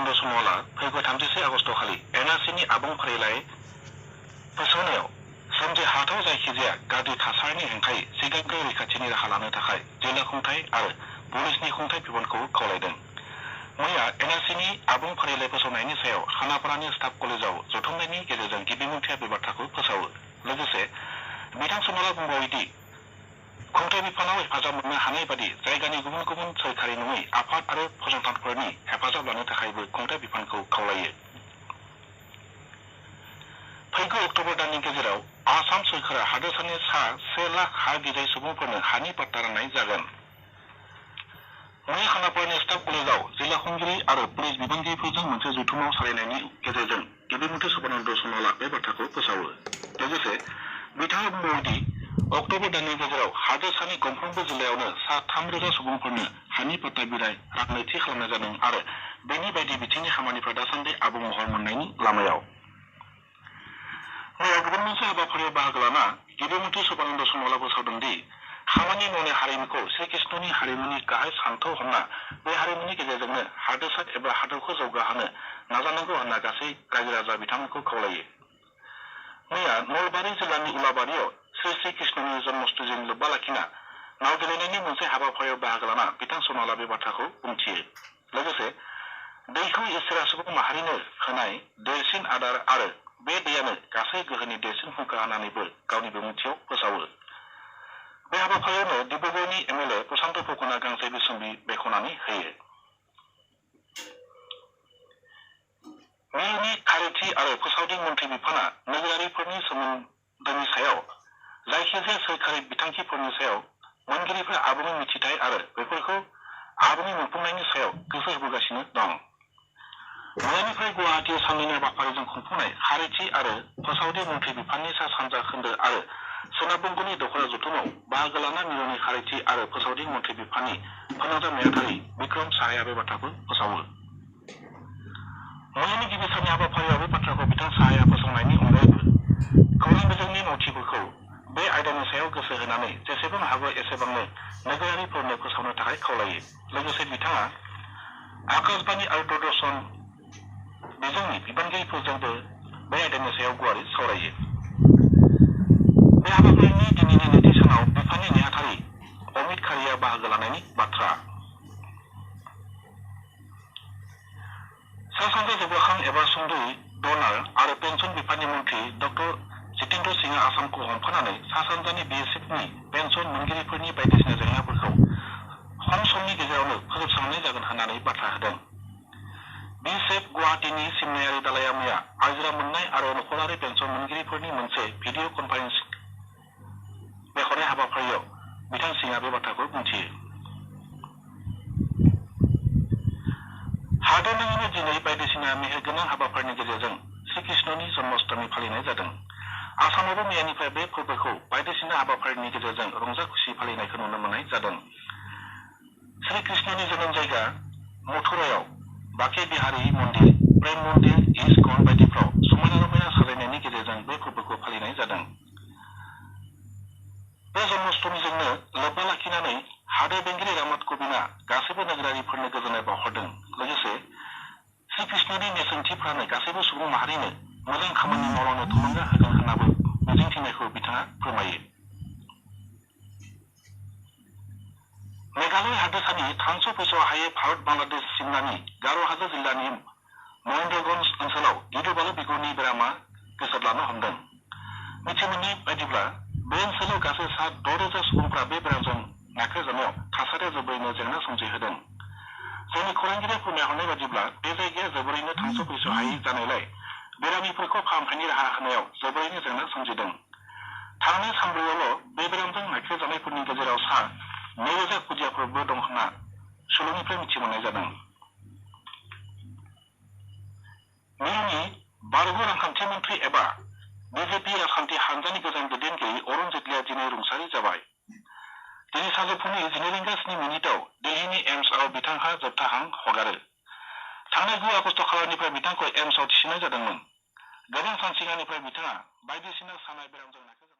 सदानन्द सन'वाला फैगौ 31 आगस्ट खालि एनआरसिनि आबुं फारिलाइ फोसावनायाव सोमजि हाथाव जायखिजाया गाज्रि थासारिनि हेंथायै सिगांग्रो रैखाथिनि राहा लानो थाखाय जिल्ला खुंथाय आरो पुलिसनि खुंथाय बिबानखौ खावलायदों। मैया एनआरसिनि आबुं फारिलाइ फोसावनायनि सायाव खानापारानि स्टाफ कलेजाव जथुमनायनि गेजेरजों गिबि मन्थ्रिया बे बाथ्राखौ फोसावो। लोगोसे बिथां सन'वाला बुंबावोदि खुंथाय बिफानाव हेफाजाब मोननो हानाय बादि जायगानि गुबुन गुबुन सोरखारि नङै आफाद आरो फसंथानफोरनि हेफाजाब लानो थाखायबो खुंथाय बिफानखौ खावलायो। फैगौ अक्ट'बर दाननि गेजेराव आसाम सोरखारा हादोरसानि सा 1 लाख हा गैजायै सुबुंफोरनो हानि पट्टा राननाय जागोन। मैया खानापारानि स्टाफ कलेजाव जिल्ला खुंगिरि आरो पुलिस बिबानगिरिफोरजों मोनसे जथुमाव सावरायनायनि गेजेरजों गिबि मन्थ्रि सदानन्द सन'वाला बे बाथ्राखौ फोसावो। लोगोसे बिथाङा बुंबावोदि अक्ट'बर दाननि गेजेराव हादोरसानि गंफ्रोमबो जिल्लायावनो सा 3,000 सुबुंफोरनो हानि पट्टा बिलाइ राननो थि खालामनाय जादों आरो बेनि बायदि बिथिंनि खामानिफ्रा दासान्दि आबुं महर मोननायनि लामायाव। मैया गुबुन मोनसे हाबाफारियाव बाहागो लाना गिबि मन्थ्रि सदानन्द सन'वाला फोसावदों दि खामानि मावनाय हारिमुखौ श्रीकृष्णनि हारिमुनि गाहाय सानथौ हमना बे हारिमुनि गेजेरजोंनो हादोरसा एबा हादरखौ जौगाहोनो नाजानांगौ होनना गासै रायजो राजा बिथांमोनखौ खावलायो। मैया नलबारि जिल्लानि उलाबारियाव श्री कृष्णनि जन्मस्थलिजों लोब्बा लाखिना नाव गेलेनायनि मोनसे हाबाफारियाव बाहागो लाना बिथां सन'वाला बे बाथ्राखौ बुंथियो। लोगोसे दैखौ इसोरा सुबुं माहारिनो होनाय देरसिन आदार आरो बे दैयानो गासै गोहोनि देरसिन फुंखा होननानैबो गावनि बिबुंथियाव फोसावो। बे हाबाफारियावनो डिब्रुगड़नि एमएलए प्रशान्त फुकना गांसे बिसम्बि बेखेवनानै होयो। मिरुनि खारिथि आरो फोसावदिं मन्थ्रि बिफाना नोगोरारिफोरनि सोमोन्दोनि सायाव जायखिजाया सोरखारि बिथांखिफोरनि सायाव मोनगिरिफोरा आबुङै मिथिथाय आरो बेफोरखौ आबुङै मोनफुंनायनि सायाव गोसो होबोगासिनो दं। मैयानिफ्राय गुवाहाटीआव साननैनि हाबाफारिजों खुंफुंनाय खारिथि आरो फोसावदिं मन्थ्रि बिफाननि सा सानजा खोन्दो आरो सोनाब बंग'नि दख'रा जथुमाव बाहागो लाना मिरुनि खारिथि आरो फोसावदिं मन्थ्रि बिफाननि फोनांजाब नेहाथारि बिक्रम साहाया बे बाथ्राखौ फोसावो। मैयानि गिबि साननि हाबाफारियाव बे बाथ्राखौ बिथां साहाया फोसावनायनि अनगायैबो खौरां बिजोंनि मावथिफोरखौ बे आयदानि सायाव गोसो होनानै जेसेबां हागौ एसेबांनो नोगोरारिफोरनो फोसावनो थाखाय खावलायो। लोगोसे बिथाङा आकाशबाणी आरो दूरदर्शन बिजोंनि बिबानगिरिफोरजोंबो बे आयदानि सायाव गुवारै सावरायो। बे हाबाफारिनि दिनैनि नैथि सानाव बिफाननि नेहाथारि अमित खारिया बाहागो लानायनि बाथ्रा। सा सानजा जौगाखां एबा सुंद'यै डनार आरो पेन्सन बिफाननि मन्थ्रि डक्टर जितेन्द्र सिंहआ आसामखौ हमफानानै सा सानजानि बिएसएफनि पेन्सन मोनगिरिफोरनि बायदिसिना जेंनाफोरखौ खम समनि गेजेरावनो फोजोबस्रांनाय जागोन होननानै बाथ्रा होदों। बिएसएफ गुवाहाटीनि सिमनायारि दालाइया मैया आजिरा मोननाय आरो नखरारि पेन्सन मोनगिरिफोरनि मोनसे भिडिअ कनफारेन्सिं बेखेवनाय हाबाफारियाव बिथां सिंहआ बे बाथ्राखौ बुंथियो। हादोरनाङैनो दिनै बायदिसिना मेहेरगोनां हाबाफारिनि गेजेरजों श्रीकृष्णनि जन्माष्टमी फालिनाय जादों। आसामावबो मैयानिफ्राय बे फोरबोखौ बायदिसिना हाबाफारिनि गेजेरजों रंजा खुसि फालिनायखौ नुनो मोननाय जादों। श्रीकृष्णनि जोनोम जायगा मथुरायाव बाके बिहारी मन्दिर, प्रेम मन्दिर, इस्कन बायदिफ्राव समायना रमायना साजायनायनि गेजेरजों बे फोरबोखौ फालिनाय जादों। बे जन्माष्टमीजोंनो लोब्बा लाखिनानै हादोर बेंगिरि रामनाथ क'विंदआ गासैबो नोगोरारिफोरनो गोजोननाय बावहरदों। लोगोसे श्रीकृष्णनि नेरसोनथिफ्रानो गासैबो सुबुं माहारिनो मोजां खामानि मावलांनो थुलुंगा होगोन होननाबो मिजिंथिनायखौ बिथाङा फोरमायो। मेघालय हादोरसानि 300 फैस' हायै भारत बांलादेश सिमनानि गार' हाजो जिल्लानि महेन्द्रगन्ज ओनसोलाव गिलु बालु बिगुरनि बेरामा गोसारलानो हमदों। मिथिमोननाय बायदिब्ला बे ओनसोलाव गासै सा 6,000 सुबुंफ्रा बे बेरामजों नाख्रेबजानायाव थासारिया जोबोरैनो जेंना सोमजिहोदों। जोंनि खौरांगिरिया फोरमायहरनाय बायदिब्ला बे जायगाया जोबोरैनो 300 फैस' हायै जानायलाय बेरामिफोरखौ फाहामथायनि राहा होनायाव जोबोरैनो जेंना सोमजिदों। थांनाय सानब्रैयावल' बे बेरामजों नाख्रेबजानायफोरनि गेजेराव सा 9,000 खुदियाफोरबो दं होनना सुलुंनिफ्राय मिथिमोननाय जादों। मिरुनि बारग' रांखान्थि मन्थ्रि एबा बिजेपि राजखान्थि हानजानि गोजाम दैदेनगिरि अरुण जेटलिया दिनै रुंसारि जाबाय। दिनै सानजौफुनि 12:09 दिल्लीनि एम्सआव बिथांहा जोबथा हां हगारो। थांनाय 9 आगस्ट खालारनिफ्राय बिथांखौ एम्सआव थिसननाय जादोंमोन। गोबां सान सिगांनिफ्राय बिथाङा बायदिसिना सानाय बेरामजों नाख्रेबजादोंमोन।